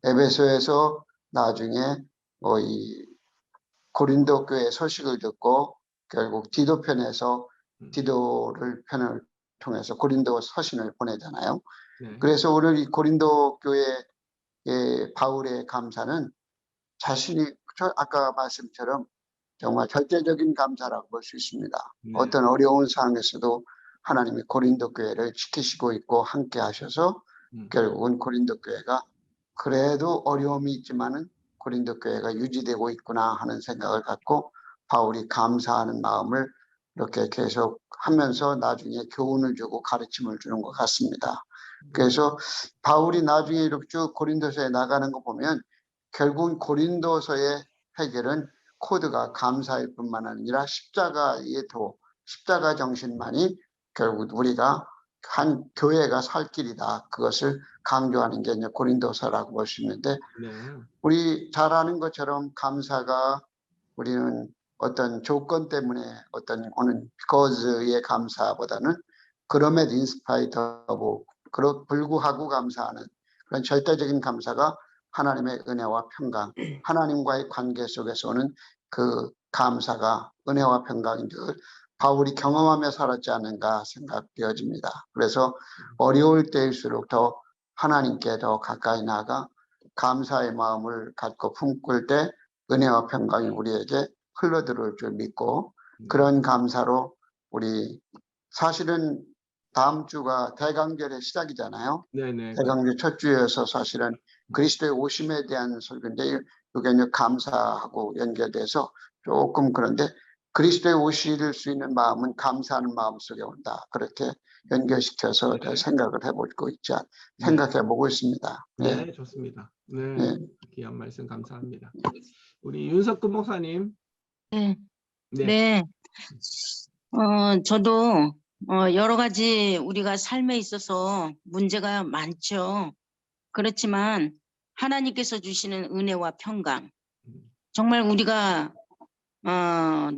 에베소에서 나중에 이 고린도 교회 소식을 듣고 결국 디도편에서 디도를 편을 통해서 고린도 서신을 보내잖아요. 네, 그래서 오늘 이 고린도 교회의 바울의 감사는 자신이 아까 말씀처럼 정말 절대적인 감사라고 볼 수 있습니다. 네. 어떤 어려운 상황에서도 하나님이 고린도 교회를 지키시고 있고 함께 하셔서 결국은 고린도 교회가 그래도 어려움이 있지만은 고린도 교회가 유지되고 있구나 하는 생각을 갖고 바울이 감사하는 마음을 이렇게 계속 하면서 나중에 교훈을 주고 가르침을 주는 것 같습니다. 그래서 바울이 나중에 이렇게 쭉 고린도서에 나가는 거 보면 결국 고린도서의 해결은 코드가 감사일 뿐만 아니라 십자가의 십자가 정신만이 결국 우리가 한 교회가 살 길이다. 그것을 강조하는 게 이제 고린도서라고 볼 수 있는데 우리 잘 아는 것처럼 감사가 우리는 어떤 조건 때문에 어떤 오는 because의 감사보다는 그럼에도 인스파이트하고 불구하고 감사하는 그런 절대적인 감사가 하나님의 은혜와 평강, 하나님과의 관계 속에서 오는 그 감사가 은혜와 평강인 줄 바울이 경험하며 살았지 않은가 생각되어집니다. 그래서 어려울 때일수록 더 하나님께 더 가까이 나아가 감사의 마음을 갖고 품을 때 은혜와 평강이 우리에게 흘러들어올 줄 믿고 그런 감사로 우리 사실은 다음 주가 대강절의 시작이잖아요. 네네. 대강절 첫 주여서 사실은 그리스도의 오심에 대한 설교인데 이게 감사하고 연결돼서 조금 그런데 그리스도의 오실 수 있는 마음은 감사하는 마음 속에 온다. 그렇게 연결시켜서 네. 생각을 해보고 생각해보고 있습니다. 네, 좋습니다. 네, 네. 귀한 말씀 감사합니다. 우리 윤석근 목사님. 네. 네. 네. 저도 여러 가지 우리가 삶에 있어서 문제가 많죠. 그렇지만 하나님께서 주시는 은혜와 평강, 정말 우리가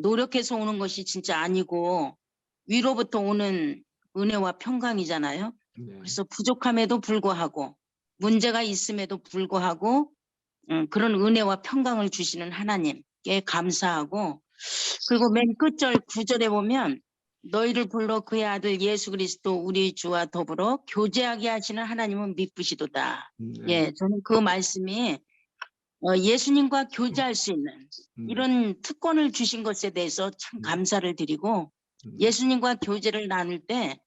노력해서 오는 것이 진짜 아니고 위로부터 오는 은혜와 평강이잖아요. 네. 그래서 부족함에도 불구하고 문제가 있음에도 불구하고 그런 은혜와 평강을 주시는 하나님께 감사하고, 그리고 맨 끝절 9절에 보면 너희를 불러 그의 아들 예수 그리스도 우리 주와 더불어 교제하게 하시는 하나님은 미쁘시도다. 네. 예, 저는 그 말씀이 예수님과 교제할 수 있는 이런 특권을 주신 것에 대해서 참 감사를 드리고, 예수님과 교제를 나눌 때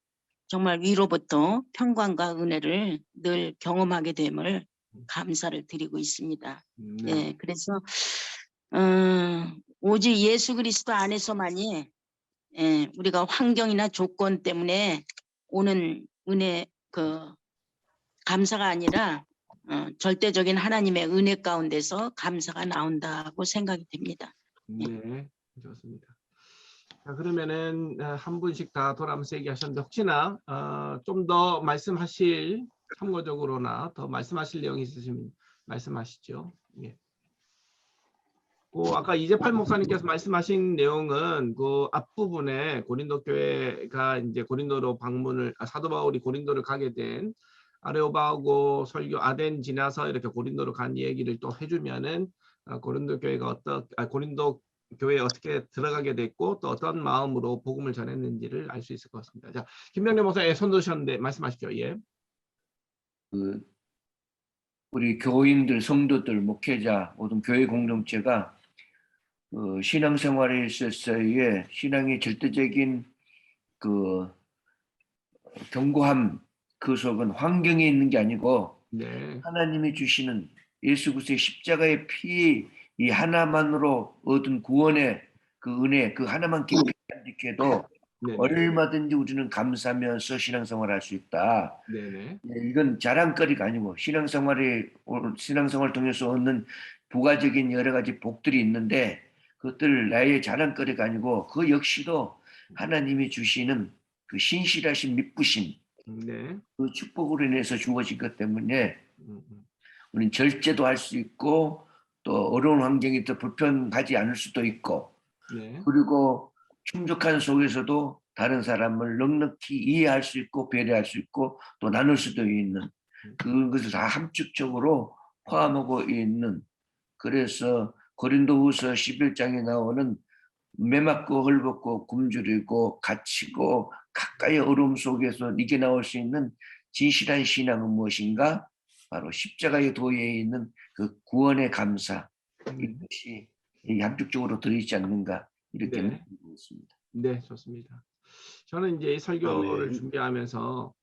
정말 위로부터 평강과 은혜를 늘 경험하게 됨을 감사를 드리고 있습니다. 네. 예, 그래서 오직 예수 그리스도 안에서만이 우리가 환경이나 조건 때문에 오는 은혜, 감사가 아니라 절대적인 하나님의 은혜 가운데서 감사가 나온다고 생각이 됩니다. 네, 좋습니다. 자, 그러면은 한 분씩 다 돌아가면서 얘기하셨는데 혹시나 좀 더 말씀하실, 참고적으로나 더 말씀하실 내용이 있으시면 말씀하시죠. 예. 아까 이재팔 목사님께서 말씀하신 내용은 그 앞부분에 고린도 교회가 이제 고린도로 방문을, 사도 바울이 고린도를 가게 된 아레오바하고 설교 아덴 지나서 이렇게 고린도로 간 얘기를 또 해주면은 고린도 교회가 고린도 교회에 어떻게 들어가게 됐고 또 어떤 마음으로 복음을 전했는지를 알 수 있을 것 같습니다. 자, 김병래 목사 손 드셨는데 말씀하시죠. 예. 우리 교인들, 성도들, 목회자, 모든 교회 공동체가 신앙생활에 있어서의 신앙의 절대적인 견고함, 그 속은 환경에 있는 게 아니고 네. 하나님이 주시는 예수 그리스도의 십자가의 피 이 하나만으로 얻은 구원의 그 은혜, 그 하나만 깊이 간직해도 네네. 얼마든지 우리는 감사하면서 신앙생활을 할 수 있다. 네네. 이건 자랑거리가 아니고 신앙생활을 통해서 얻는 부가적인 여러 가지 복들이 있는데 그것들 나의 자랑거리가 아니고 그 역시도 하나님이 주시는 그 신실하신 미쁘심, 네. 그 축복으로 인해서 주어진 것 때문에 우리는 절제도 할 수 있고 또 어려운 환경이 또 불편하지 않을 수도 있고, 네. 그리고 충족한 속에서도 다른 사람을 넉넉히 이해할 수 있고 배려할 수 있고 또 나눌 수도 있는 그것을 다 함축적으로 포함하고 있는, 그래서 고린도후서 11장에 나오는 매맞고 헐벗고 굶주리고 갇히고 가까이 어려움 속에서 이게 나올 수 있는 진실한 신앙은 무엇인가? 바로 십자가의 도에 있는 그 구원의 감사, 이것이 함축적으로 들어있지 않는가 이렇게 네. 느끼고 있습니다. 네, 좋습니다. 저는 이제 이 설교를 아멘. 준비하면서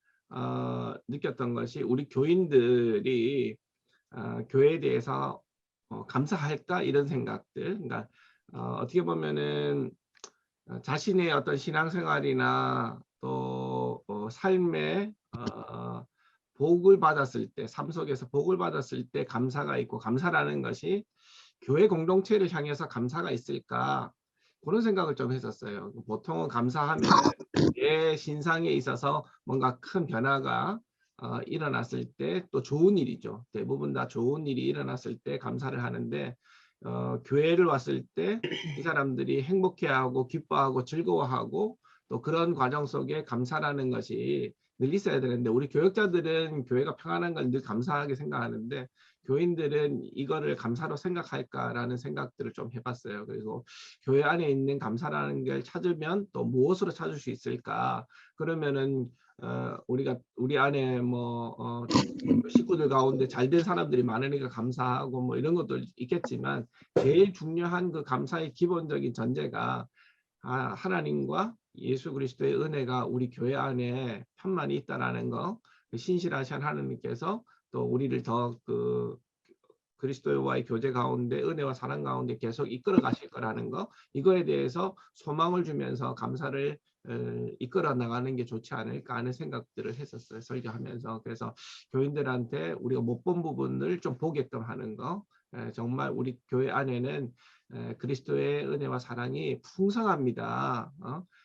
느꼈던 것이 우리 교인들이 교회에 대해서 감사할까 이런 생각들. 그러니까 어떻게 보면은 자신의 어떤 신앙생활이나 또 삶의 복을 받았을 때, 삶 속에서 복을 받았을 때 감사가 있고, 감사라는 것이 교회 공동체를 향해서 감사가 있을까 그런 생각을 좀 했었어요. 보통은 감사하면 내 신상에 있어서 뭔가 큰 변화가 일어났을 때 또 좋은 일이죠. 대부분 다 좋은 일이 일어났을 때 감사를 하는데 교회를 왔을 때 이 사람들이 행복해하고 기뻐하고 즐거워하고 또 그런 과정 속에 감사라는 것이 늘 있어야 되는데, 우리 교역자들은 교회가 평안한 걸 늘 감사하게 생각하는데 교인들은 이거를 감사로 생각할까라는 생각들을 좀 해봤어요. 그리고 교회 안에 있는 감사라는 걸 찾으면 또 무엇으로 찾을 수 있을까? 그러면은 우리 안에 식구들 가운데 잘된 사람들이 많으니까 감사하고 뭐 이런 것도 있겠지만, 제일 중요한 그 감사의 기본적인 전제가 하나님과 예수 그리스도의 은혜가 우리 교회 안에 편만이 있다라는 거, 신실하신 하나님께서 또 우리를 더 그리스도와의 교제 가운데 은혜와 사랑 가운데 계속 이끌어 가실 거라는 거, 이거에 대해서 소망을 주면서 감사를 이끌어 나가는 게 좋지 않을까 하는 생각들을 했었어요, 설교하면서. 그래서 교인들한테 우리가 못 본 부분을 좀 보게끔 하는 거, 정말 우리 교회 안에는 그리스도의 은혜와 사랑이 풍성합니다.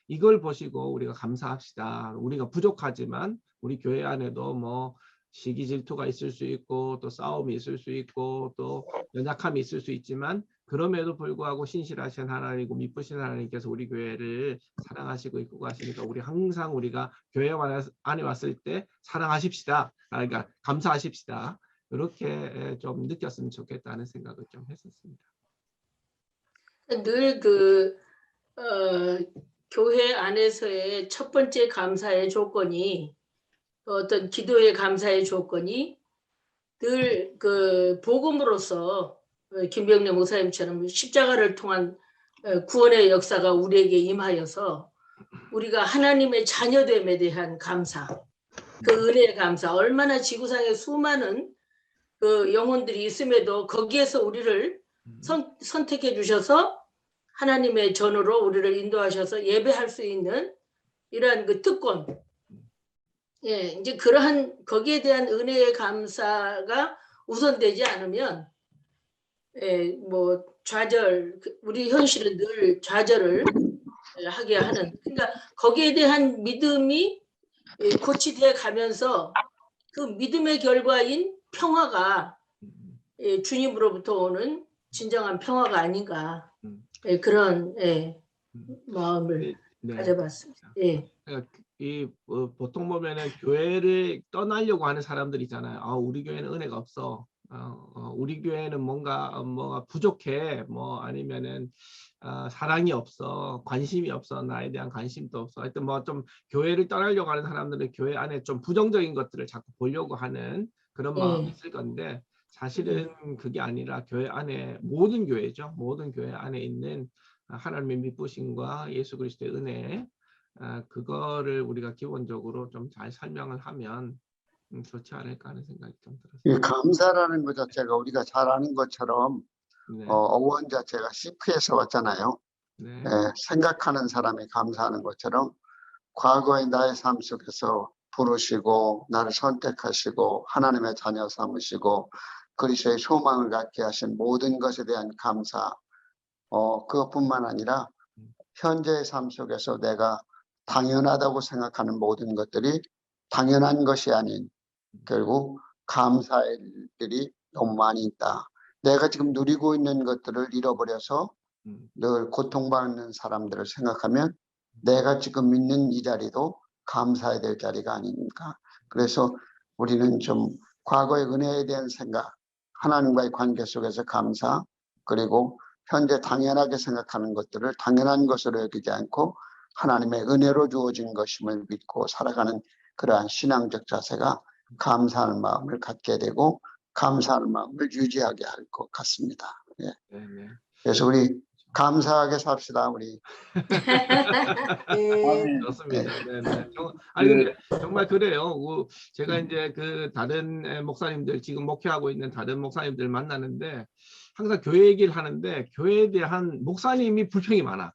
이걸 보시고 우리가 감사합시다. 우리가 부족하지만 우리 교회 안에도 뭐 시기 질투가 있을 수 있고 또 싸움이 있을 수 있고 또 연약함이 있을 수 있지만 그럼에도 불구하고 신실하신 하나님이고 미쁘신 하나님께서 우리 교회를 사랑하시고 이끌고 가시니까 우리 항상 우리가 교회 안에 왔을 때 사랑하십시다. 그러니까 감사하십시다. 이렇게 좀 느꼈으면 좋겠다는 생각을 좀 했었습니다. 늘 교회 안에서의 첫 번째 감사의 조건이 어떤 기도의 감사의 조건이 늘 그 복음으로서 김병래 목사님처럼 십자가를 통한 구원의 역사가 우리에게 임하여서 우리가 하나님의 자녀됨에 대한 감사, 그 은혜의 감사, 얼마나 지구상에 수많은 그 영혼들이 있음에도 거기에서 우리를 선택해 주셔서 하나님의 전으로 우리를 인도하셔서 예배할 수 있는 이러한 그 특권, 예, 이제 그러한 거기에 대한 은혜의 감사가 우선되지 않으면, 예, 뭐 좌절, 우리 현실은 늘 좌절을 하게 하는, 그러니까 거기에 대한 믿음이 고치돼 가면서 그 믿음의 결과인 평화가 주님으로부터 오는 진정한 평화가 아닌가, 그런 마음을 가져봤습니다. 예. 보통 보면은 교회를 떠나려고 하는 사람들 있잖아요. 우리 교회는 은혜가 없어. 우리 교회는 뭔가 부족해. 뭐 아니면은 사랑이 없어, 관심이 없어, 나에 대한 관심도 없어. 하여튼 뭐 좀 교회를 떠나려고 하는 사람들은 교회 안에 좀 부정적인 것들을 자꾸 보려고 하는 그런 마음이 있을 건데 사실은 그게 아니라 교회 안에 모든 교회죠. 모든 교회 안에 있는 하나님의 미쁘심과 예수 그리스도의 은혜, 그거를 우리가 기본적으로 좀 잘 설명을 하면 좋지 않을까 하는 생각이 좀 들었어요. 이 감사라는 것 자체가 우리가 잘 아는 것처럼 네. 어원 자체가 시크에서 왔잖아요. 네. 생각하는 사람이 감사하는 것처럼 과거의 나의 삶 속에서 부르시고 나를 선택하시고 하나님의 자녀 삼으시고 그리스도의 소망을 갖게 하신 모든 것에 대한 감사, 그것뿐만 아니라 현재의 삶 속에서 내가 당연하다고 생각하는 모든 것들이 당연한 것이 아닌 결국 감사의 일들이 너무 많이 있다. 내가 지금 누리고 있는 것들을 잃어버려서 늘 고통받는 사람들을 생각하면 내가 지금 있는 이 자리도 감사해야 될 자리가 아닙니까? 그래서 우리는 좀 과거의 은혜에 대한 생각, 하나님과의 관계 속에서 감사, 그리고 현재 당연하게 생각하는 것들을 당연한 것으로 여기지 않고 하나님의 은혜로 주어진 것임을 믿고 살아가는 그러한 신앙적 자세가 감사하는 마음을 갖게 되고 감사하는 마음을 유지하게 할 것 같습니다. 예. 그래서 우리 감사하게 삽시다, 우리. 좋습니다. 네네. 아니 근데 정말 그래요. 제가 이제 그 다른 목사님들 지금 목회하고 있는 다른 목사님들 만나는데 항상 교회 얘기를 하는데 교회에 대한 목사님이 불평이 많아.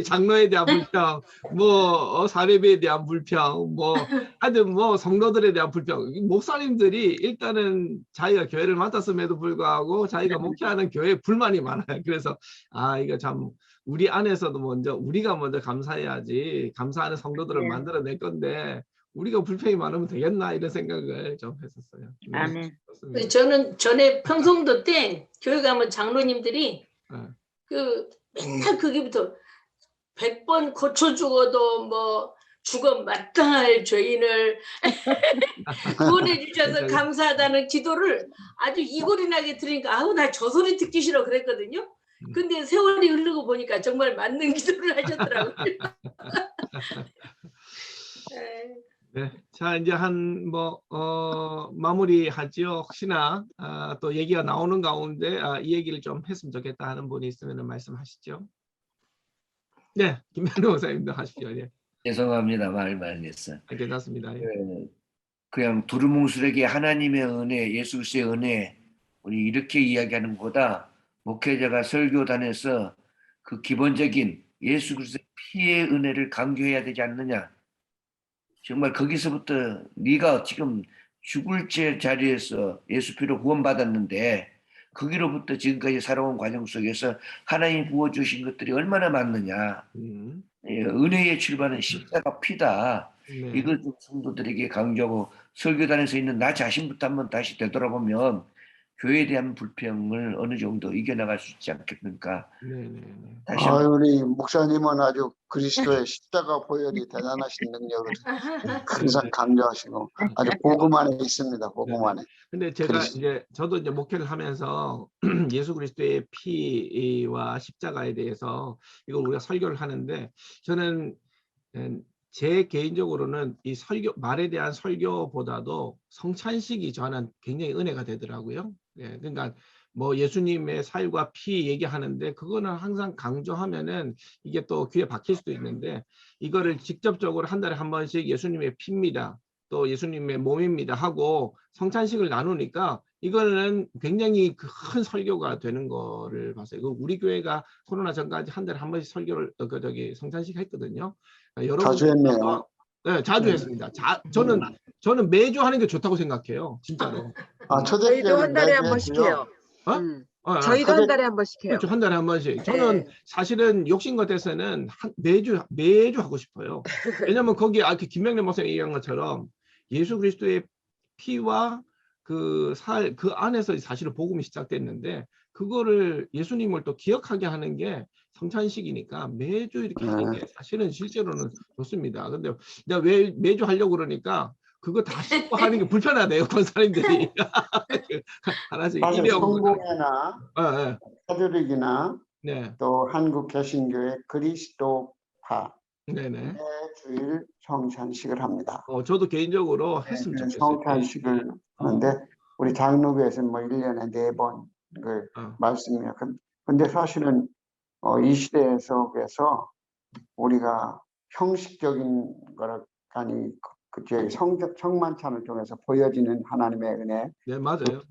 장로에 대한 불평, 뭐 사례비에 대한 불평, 뭐 하여튼 뭐 성도들에 대한 불평. 목사님들이 일단은 자기가 교회를 맡았음에도 불구하고 자기가 목회하는 교회에 불만이 많아요. 그래서 이거 참 우리 안에서도 우리가 먼저 감사해야지. 감사하는 성도들을 만들어낼 건데 우리가 불평이 많으면 되겠나 이런 생각을 좀 했었어요. 아멘. 저는 전에 평송도 때 교회 가면 장로님들이 맨날 거기부터 100번 고쳐 죽어도 뭐 죽어 마땅할 죄인을 구원해 주셔서 감사하다는 기도를 아주 이골이 나게 들으니까 나 저 소리 듣기 싫어 그랬거든요. 근데 세월이 흐르고 보니까 정말 맞는 기도를 하셨더라고요. 네, 자 이제 마무리하지요. 혹시나 또 얘기가 나오는 가운데 이 얘기를 좀 했으면 좋겠다 하는 분이 있으면 말씀하시죠. 네, 김현우 목사님도 하십시오. 예. 죄송합니다. 말 많이 했어. 괜찮습니다. 예. 그냥 두루뭉술하게 하나님의 은혜, 예수 그리스도의 은혜, 우리 이렇게 이야기하는 것보다 목회자가 설교단에서 그 기본적인 예수 그리스도의 피의 은혜를 강조해야 되지 않느냐. 정말 거기서부터 네가 지금 죽을 자리에서 예수 피로 구원받았는데 거기로부터 지금까지 살아온 과정 속에서 하나님이 부어주신 것들이 얼마나 많느냐. 예, 은혜의 출발은 십자가 피다. 네. 이걸 좀 성도들에게 강조하고 설교단에서 있는 나 자신부터 한번 다시 되돌아보면 교회에 대한 불평을 어느 정도 이겨나갈 수 있지 않겠습니까? 다시 한번 우리 목사님은 아주 그리스도의 십자가 보혈이 대단하신 능력을 항상 강조하시고 아주 복음 안에 있습니다. 복음 안에. 근데 제가 그리스도. 이제 저도 이제 목회를 하면서 예수 그리스도의 피와 십자가에 대해서 이걸 우리가 설교를 하는데 저는 제 개인적으로는 이 설교 말에 대한 설교보다도 성찬식이 저는 굉장히 은혜가 되더라고요. 예, 그러니까 뭐 예수님의 살과 피 얘기하는데 그거는 항상 강조하면은 이게 또 귀에 박힐 수도 있는데 이거를 직접적으로 한 달에 한 번씩 예수님의 피입니다. 또 예수님의 몸입니다 하고 성찬식을 나누니까 이거는 굉장히 큰 설교가 되는 거를 봤어요. 우리 교회가 코로나 전까지 한 달에 한 번씩 설교를 성찬식 했거든요. 자주 했네요. 네, 자주 했습니다. 저는 매주 하는 게 좋다고 생각해요. 진짜로. 저희도 한 달에 한 번씩 해요. 저희도 한 달에 한 번씩 해요. 그렇죠. 한 달에 한 번씩. 저는 사실은 욕심 같아서는 매주 하고 싶어요. 왜냐면 거기 김명래 목사님 얘기한 것처럼 예수 그리스도의 피와 그 안에서 사실은 복음이 시작됐는데 그거를 예수님을 또 기억하게 하는 게 성찬식이니까 매주 이렇게 하는 게 사실은 실제로는 좋습니다. 근데 내가 왜 매주 하려고 그러니까 그거 다 씻고 하는 게 불편하대요, 권사님들이. 하나씩 사실 성공회나 카톨릭이나 네. 또 한국 개신교의 그리스도파 네네. 매주일 성찬식을 합니다. 저도 개인적으로 했으면 좋겠어요. 성찬식을 하는데 우리 장로교에서는 뭐 1년에 4번을 말씀이에요. 근데 사실은 이 시대 속에서 우리가 형식적인 거를 아니 그 성만찬을 통해서 보여지는 하나님의 은혜, 네 맞아요.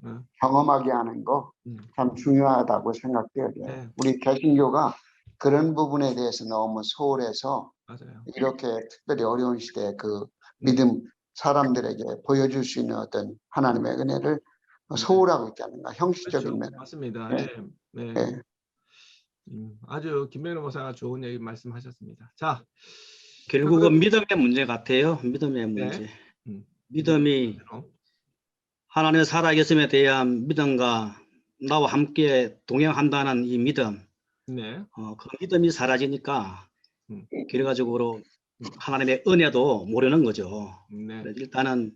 경험하게 하는 거 참 중요하다고 생각돼요. 네. 우리 개신교가 그런 부분에 대해서 너무 소홀해서 맞아요. 이렇게 특별히 어려운 시대에 그 믿음 사람들에게 보여줄 수 있는 어떤 하나님의 은혜를 소홀하고 있지 않는가, 형식적인 그렇죠. 면. 맞습니다. 네. 네. 네. 아주 김명래 목사가 좋은 얘기 말씀하셨습니다. 자, 결국은 믿음의 문제 같아요. 믿음의 문제. 믿음이 하나님의 살아계심에 대한 믿음과 나와 함께 동행한다는 이 믿음. 네. 그 믿음이 사라지니까 결과적으로 하나님의 은혜도 모르는 거죠. 네. 일단은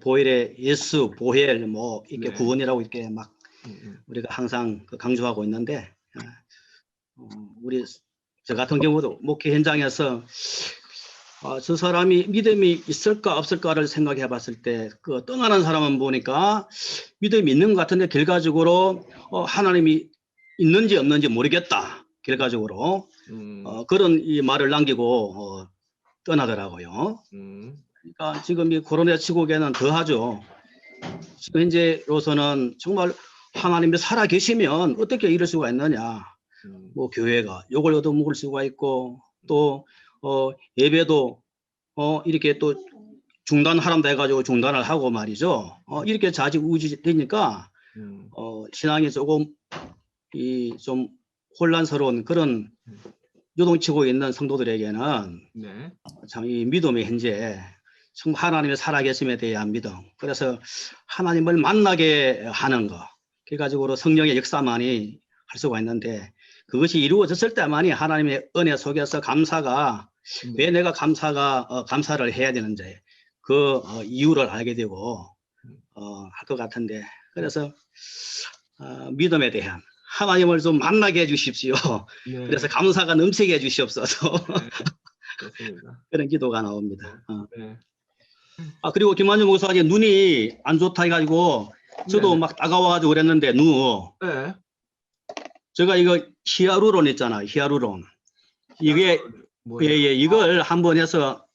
보혈의 예수, 보혈 뭐 이렇게 구원이라고 이렇게 막 우리가 항상 강조하고 있는데 우리 저 같은 경우도 목회 현장에서 저 사람이 믿음이 있을까 없을까를 생각해 봤을 때 그 떠나는 사람은 보니까 믿음이 있는 것 같은데 결과적으로 하나님이 있는지 없는지 모르겠다. 결과적으로 그런 이 말을 남기고 떠나더라고요. 그러니까 지금 이 코로나 시국에는 더하죠. 지금 현재로서는 정말 하나님이 살아 계시면 어떻게 이럴 수가 있느냐. 뭐 교회가 욕을 얻어먹을 수가 있고 또 예배도 이렇게 또 중단하란다 해가지고 중단을 하고 말이죠. 이렇게 좌지우지 되니까 신앙이 조금 좀 혼란스러운 그런 요동치고 있는 성도들에게는 참 이 믿음이 현재 정말 하나님의 살아계심에 대한 믿음. 그래서 하나님을 만나게 하는 것. 결과적으로 성령의 역사만이 할 수가 있는데 그것이 이루어졌을 때만이 하나님의 은혜 속에서 감사가 왜 내가 감사를 해야 되는지 그 이유를 알게 되고 할 것 같은데 그래서 믿음에 대한 하나님을 좀 만나게 해주십시오. 네. 그래서 감사가 넘치게 해주시옵소서. 네. 그런 기도가 나옵니다. 네. 그리고 김한준 목사님 눈이 안 좋다 해가지고 저도 막 따가워가지고 그랬는데 네. 제가 이거 히아루론 있잖아요. 히아루론. 이게 이걸 한번 해서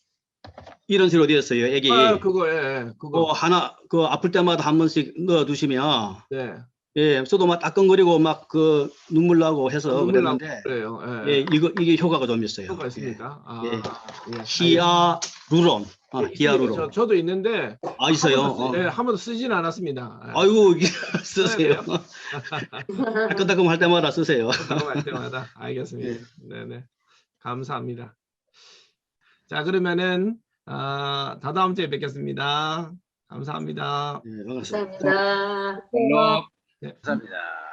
이런 식으로 되었어요. 애기. 그거 하나 아플 때마다 한 번씩 넣어 두시면 저도 막 따끔거리고 막 그 눈물 나고 해서 그랬는데 이게 효과가 좀 있어요. 효과가 있습니까? 히아루론. 히아루로. 저도 있는데 있어요. 네, 한 번도 쓰지는 않았습니다. 아이고 쓰세요. 돼요? 따끔따끔 할 때마다 쓰세요. 할 때마다. 알겠습니다. 네네. 감사합니다. 자, 그러면은 다다음 주에 뵙겠습니다. 감사합니다. 네, 반갑습니다. 감사합니다. 네. 감사합니다.